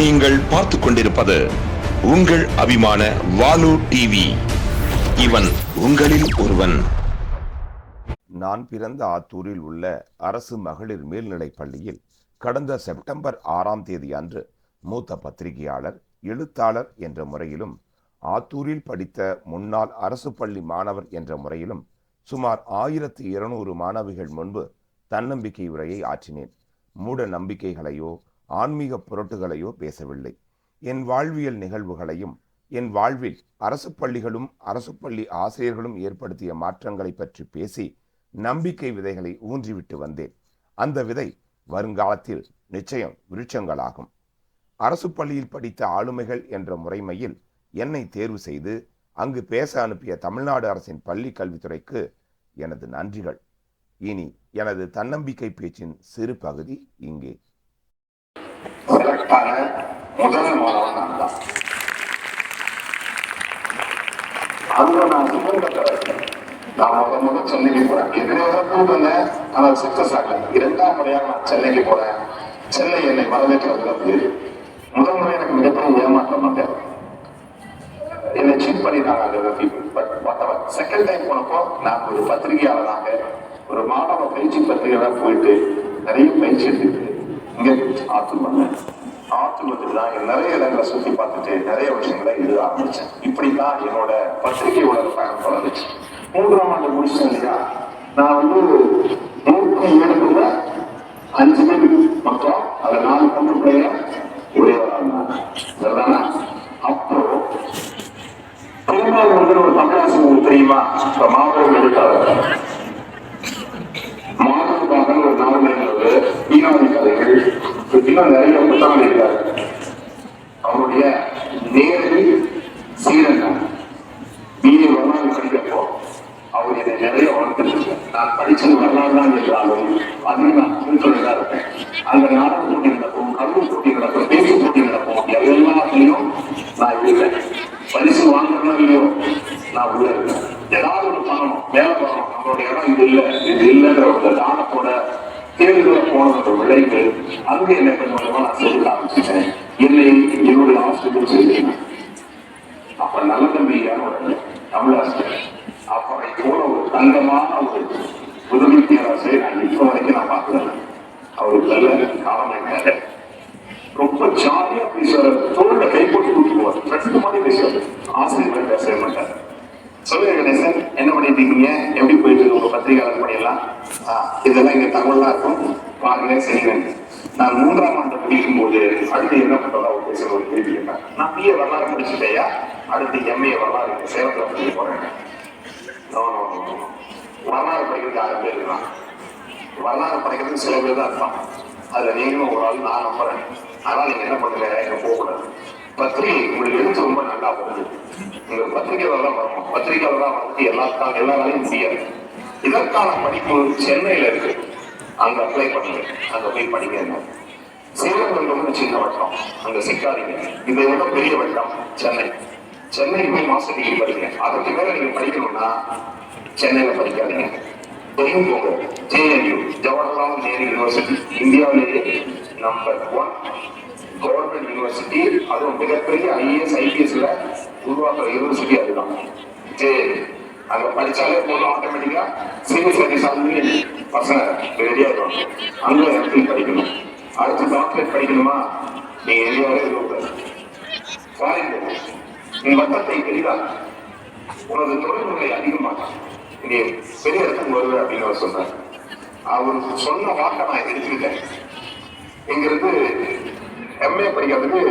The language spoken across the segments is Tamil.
நீங்கள் பார்த்து கொண்டிருப்பது உங்கள் அபிமான வாலு டிவி. இவன் உங்களில் ஒருவன். நான் பிறந்த ஆத்தூரில் உள்ள அரசு மகளிர் மேல்நிலைப் பள்ளியில் கடந்த செப்டம்பர் 6ஆம் தேதி அன்று மூத்த பத்திரிகையாளர், எழுத்தாளர் என்ற முறையிலும், ஆத்தூரில் படித்த முன்னாள் அரசு பள்ளி மாணவர் என்ற முறையிலும் சுமார் 1200 மாணவிகள் முன்பு தன்னம்பிக்கை உரையை ஆற்றினேன். மூட நம்பிக்கைகளையோ ஆன்மீக பொருட்டுகளையோ பேசவில்லை. என் வாழ்வியல் நிகழ்வுகளையும், என் வாழ்வில் அரசு பள்ளிகளும் அரசு பள்ளி ஆசிரியர்களும் ஏற்படுத்திய மாற்றங்களை பற்றி பேசி நம்பிக்கை விதைகளை ஊன்றிவிட்டு வந்தேன். அந்த விதை வருங்காலத்தில் நிச்சயம் விருட்சங்களாகும். அரசு பள்ளியில் படித்த ஆளுமைகள் என்ற முறைமையில் என்னை தேர்வு செய்து அங்கு பேச அனுப்பிய தமிழ்நாடு அரசின் பள்ளி கல்வித்துறைக்கு எனது நன்றிகள். இனி எனது தன்னம்பிக்கை பேச்சின் சிறு பகுதி இங்கே. முதல் மாணவன் நான் தான். அங்க நான் முதல் சென்னைக்கு போறேன். வந்தேன், ஆனால் சக்சஸ் ஆகல. 2ஆம் முறையாக நான் சென்னைக்கு போறேன். சென்னை என்னை வரவேற்கிறது. முதல் முறை எனக்கு மிகப்பெரிய ஏமாற்றம் மாட்டேன். என்னை சீட் பண்ணிட்டாங்க. செகண்ட் டைம் போனப்போ நான் ஒரு பத்திரிகையாளராக ஒரு மாணவ பயிற்சி பத்திரிகையாக போயிட்டு நிறைய பயிற்சி எடுத்துட்டு இங்க ஆத்தூர் வந்தேன். ஆத்தூர் வந்துட்டு தான் நிறைய இடங்களை சுற்றி பார்த்துட்டு நிறைய விஷயங்களை எழுத ஆரம்பிச்சேன். இப்படித்தான் என்னோட பத்திரிகை உலக பயணம் தொடர்ந்துச்சு. 3ஆம் ஆண்டு முடிச்சேன் இல்லையா, நான் 107 5 பேர் மொத்தம், அதுல 4 பொண்ணு பிள்ளைங்க ஒரே ஒரு. அப்போ திரும்ப ஒரு தமிழாசிரியர் தெரியுமா, மாவட்ட எழுத்தாளர் மாணவர்களுக்காக ஒரு நாவல் ஈனாதி கதைகள், இன்னும் நிறைய புத்தகங்கள் இருக்காரு. அவருடைய நேரடி சீரன் பிஏ வரலாறு படிக்கப்போ அவர் என்னை நிறைய வளர்த்துருக்கு. நான் படிச்சது வரலாறு தான் என்றாலும் அதில் நான் தான் இருப்பேன். அந்த நாடக போட்டி நடக்கும், கல்வி போட்டி நடக்கும், பேச்சு போட்டி நடக்கும், எல்லாத்துலையும் நான் இருக்கேன். பரிசு வாங்கணும் இல்லையோ நான் உள்ள இருக்கேன். ஏதாவது ஒரு பண்ணணும், வேலை பண்ணணும். நம்மளுடைய இடம் இது இல்லை, இது இல்லைன்ற ஒரு தானத்தோட தேர்தல போனதோட விளைவு அங்கே என்ன கொஞ்சமா நான் செய்ய ஆரம்பிச்சிட்டேன். என்னை என்னுடைய ஆசிரியர் செய்தேன். அப்ப நல்ல தம்பியான ஒரு தமிழாசிரியர், அப்படி போல ஒரு தங்கமான ஒரு உதவி பேராசிரியர் நான் இப்ப வரைக்கும் நான் பார்க்கிறேன். அவருக்கு நல்ல காலமாக ரொம்ப ஜாலியா பேசுவார். தோல்ல கை போட்டு கூட்டுவார். ஃப்ரெண்டு மாதிரி பேசுவார். ஆசிரியர் பேசவே மாட்டார். சொல்லுங்க கணேசன், என்ன பண்ணிட்டு இருக்கீங்க, எப்படி போயிட்டு இருக்கு உங்க பத்திரிகையாளர் பண்ணிடலாம், இதெல்லாம் இங்க தகவல்லாம் இருக்கும் பாருங்க செய்யுங்க. நான் 3ஆம் ஆண்டு முடிக்கும் போது அடுத்து என்ன பண்றதா ஒரு பேசுற ஒரு கேள்வி கேட்டேன். நான் பிஏ வரலாறு முடிச்சுட்டேயா, அடுத்து எம்ஏ வரலாறு சேலத்துல படிக்க போறேன். வரலாறு படிக்கிறதுக்கு 6 பேர் இருக்கான். வரலாறு படிக்கிறதுக்கு சில பேர் தான் இருப்பான். அதுல நீங்களும் ஒரு ஆள் நான் நம்புறேன். ஆனால் நீங்க என்ன பண்ணுங்க, எங்க போகக்கூடாது. பத்திரிகை உங்களுக்கு எழுத்து ரொம்ப நல்லா போகுது. நீங்க பத்திரிகையாளர் வரணும். பத்திரிகையாளராக வந்து எல்லா வேலையும் முடியாது. இதற்கான படிப்பு சென்னையில இருக்கு. அங்க அப்ளை பண்ணுங்க, அங்க போய் படிங்க. சேலம் ரொம்ப சின்ன வட்டம், அங்க சிக்காதீங்க. இதை விட பெரிய வட்டம் சென்னை. சென்னைக்கு போய் மாஸ்டர் டிகிரி படிங்க. அதற்கு மேல நீங்க படிக்கணும்னா சென்னையில படிக்காதீங்க. தெரியும் போங்க, JNU ஜவஹர்லால் நேரு யூனிவர்சிட்டி இந்தியாவிலேயே நம்பர் 1 கவர்மெண்ட் யூனிவர்சிட்டி. அதுவும் மிகப்பெரிய IAS IPSல உருவாக்குற யூனிவர்சிட்டி அதுதான் JNU. அங்க படிச்சாலே போதும், ஆட்டோமேட்டிக்கா சிவில் சர்வீஸ் ஆகுது, பசங்க ரெடியா இருக்கும். அங்க MPhil படிக்கணும். அடுத்து டாக்டரேட் படிக்கணுமா, நீங்க இந்தியாவிலே இருக்கக்கூடாது, ஃபாரின் போகணும். உங்க மட்டத்தை பெரிதாக, உனது தொழில்முறை அதிகமாக நீ பெரிய இடத்துக்கு வருவ அப்படின்னு அவர் சொன்னார். அவர் சொன்ன வாக்கை நான் எடுத்துக்கிட்டேன். இங்கிருந்து MA படிக்கிறதுக்கு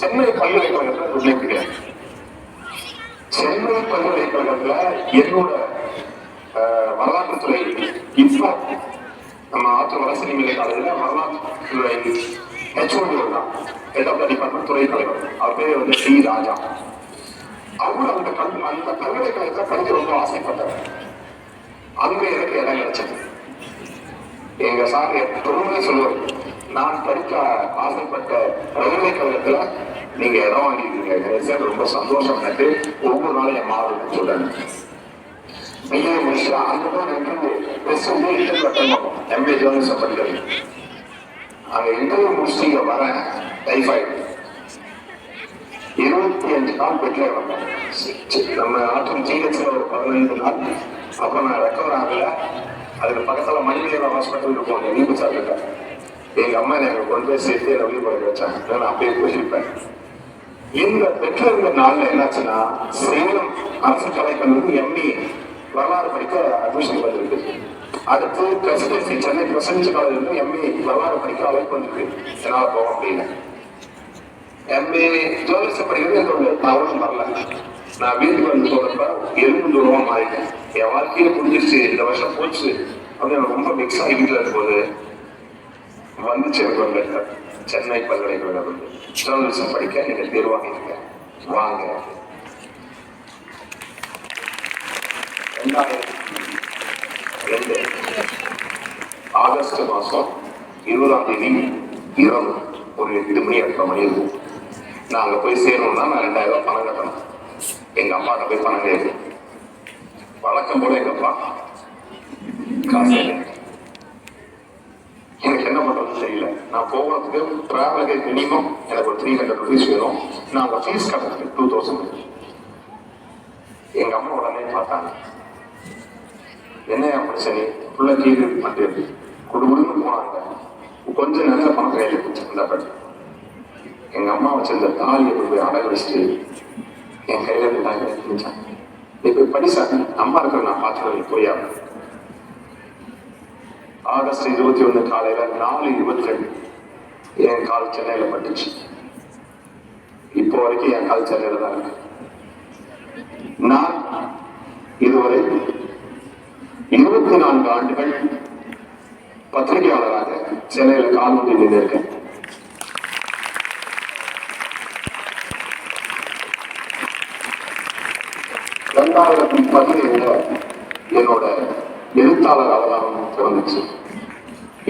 சென்னை பல்கலைக்கழகத்துல விண்ணப்பிக்கிறேன். சென்னை பல்கலைக்கழகத்துல என்னோட வரலாற்றுத்துறை இப்போ நம்ம ஆத்தூர் அரசு நிலை காலேஜில் வரலாற்றுத்துறை HOD தான், ஹெட் ஆஃப் த டிபார்ட்மெண்ட், துறை தலைவர். அவர் பேர் வந்து டி ராஜா. அவரு அந்த பல்கலைக்கழகத்துல படிக்க ரொம்ப ஆசைப்பட்டார். அங்க எனக்கு இடம் கிடைச்சது. எங்க சார் எப்பவுமே சொல்லுவார், நான் படிக்க ஆசைப்பட்ட பல்கலைக்கழகத்துல நீங்க இடம் வாங்கிருக்கீங்க, ரொம்ப சந்தோஷம். எனக்கு ஒவ்வொரு நாளும் என் மாவட்டம் சொல்றேன். BA முடிச்சா அங்கதான் இன்டர்வியூ அட்டன் பண்ணுவோம். MA ஜேர்னலிசம் படிக்கிறது. அங்க இன்டர்வியூ முடிச்சுட்டு இங்க வரேன், டைஃபாய்டு 25 நாள் பெட்ல வந்தேன். நம்ம ஆற்றும் ஜிஹெச்ல ஒரு 15 நாள். அப்ப நான் ரெக்கவர் ஆகல. அதுக்கு பக்கத்துல மணிநேர ஹாஸ்பிட்டல் இருக்கும், நீப்பு சாப்பிட்டேன். எங்க அம்மா எங்க கொண்டு போய் சேர்த்து என்ன உயிர் பழக்க வச்சாங்க. நான் அப்படியே போயிருப்பேன். இந்த பெட்ல இருந்த நாள்ல என்னாச்சுன்னா, சேலம் அரசு கலைக்கல்லூரி எம்இ வரலாறு படிக்க அட்மிஷன் வந்திருக்கு. அடுத்து presidency Chennai presidency college ME வரலாறு படிக்க அழைப்பு வந்திருக்கு. என்னால போக அப்படின்னு எம்ஏ ஜோதிஷம் படிக்கிறது என்னோட தவறும் வரல. நான் வீட்டுக்கு வந்து சொல்றப்ப எலும்பு தூரமா மாறிட்டேன். என் வாழ்க்கையில புரிஞ்சிருச்சு, இந்த வருஷம் போச்சு அப்படின்னு எனக்கு ரொம்ப மிக்ஸ் ஆகி வீட்டில் இருக்கும்போது வந்துச்சு எனக்கு ஒரு லெட்டர். சென்னை பல்கலைக்கழகம் வந்து ஜோதிஷம் படிக்க நீங்க தேர்வாகிருக்க வாங்க. 2002 ஆகஸ்ட் மாசம் 20ஆம் தேதி இரவு ஒரு 8 மணி 8 மணி இருக்கும். நான் அங்க போய் சேரணும்னா நான் 2000 ரூபாய் பணம் கட்டணும். எங்க அப்பாட்ட போய் பணம் கேட்கு. வழக்கம் போல எங்க அப்பா காசு எனக்கு என்ன பண்றதுன்னு தெரியல. நான் போகிறதுக்கு டிராவலுக்கு மினிமம் எனக்கு ஒரு 300 rupees வேணும். நான் அந்த ஃபீஸ் கட்டுறதுக்கு 2000. எங்க அம்மா உடனே பார்த்தாங்க, என்ன பிரச்சனை ஃபுல்லா கீழே பண்ணிட்டு குடுகுடுன்னு போனாங்க. கொஞ்ச நேரத்தில் பணம் கையில் கொடுத்து எங்க அம்மா வச்சிருந்த தாலியை போய் அடகு வச்சுட்டு என் கையில இருந்துச்சாங்க. நீ போய் படிச்சாங்க, அம்மா இருக்கிற நான் பார்த்து போய் ஆகஸ்ட் 21 காலையில 4:22 என் கால் சென்னையில பட்டுச்சு. இப்போ வரைக்கும் என் கால் சென்னையில தான் இருக்கு. நான் இதுவரை 24 ஆண்டுகள் பத்திரிகையாளராக சென்னையில கால் ஊட்டி நின்று இருக்கேன். என்னோட எழுத்தாளர் அவதாரம் பிறந்துச்சு.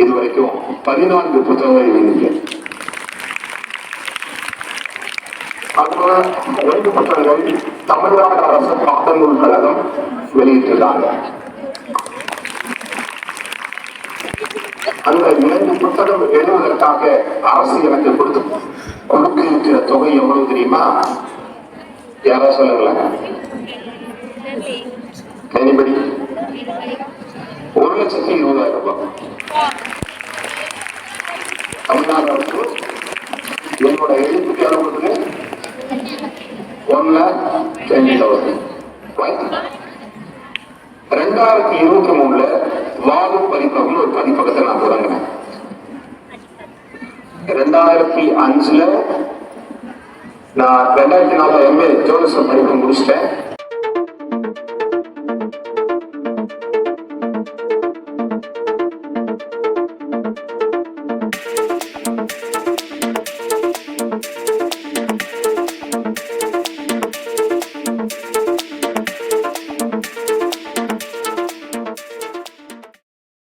இதுவரைக்கும் 14 புத்தகங்கள் எழுதியிருக்கேன். அதுல 2 புத்தகங்கள் தமிழ்நாடு அரசு பாடநூல் கழகம் வெளியிட்டிருக்காங்க. அந்த 2 புத்தகம் எழுதுவதற்காக அரசு எனக்கு கொடுக்க இருக்கிற தொகை எவ்வளவு தெரியுமா? யாரா சொல்லுங்களேன். எனிபடி? 1,20,000 ரூபாய். தமிழ்நாடு அரசு என்னோட எழுத்துக்கு எவ்வளவு கொடுக்குது? 1,20,000. 2023 வாது பதிப்பகம் ஒரு பதிப்பகத்தை நான் தொடங்கினேன். 2005 நான் 2004 எம்ஏ ஜோதிஷம் படிப்பு முடிச்சிட்டேன்.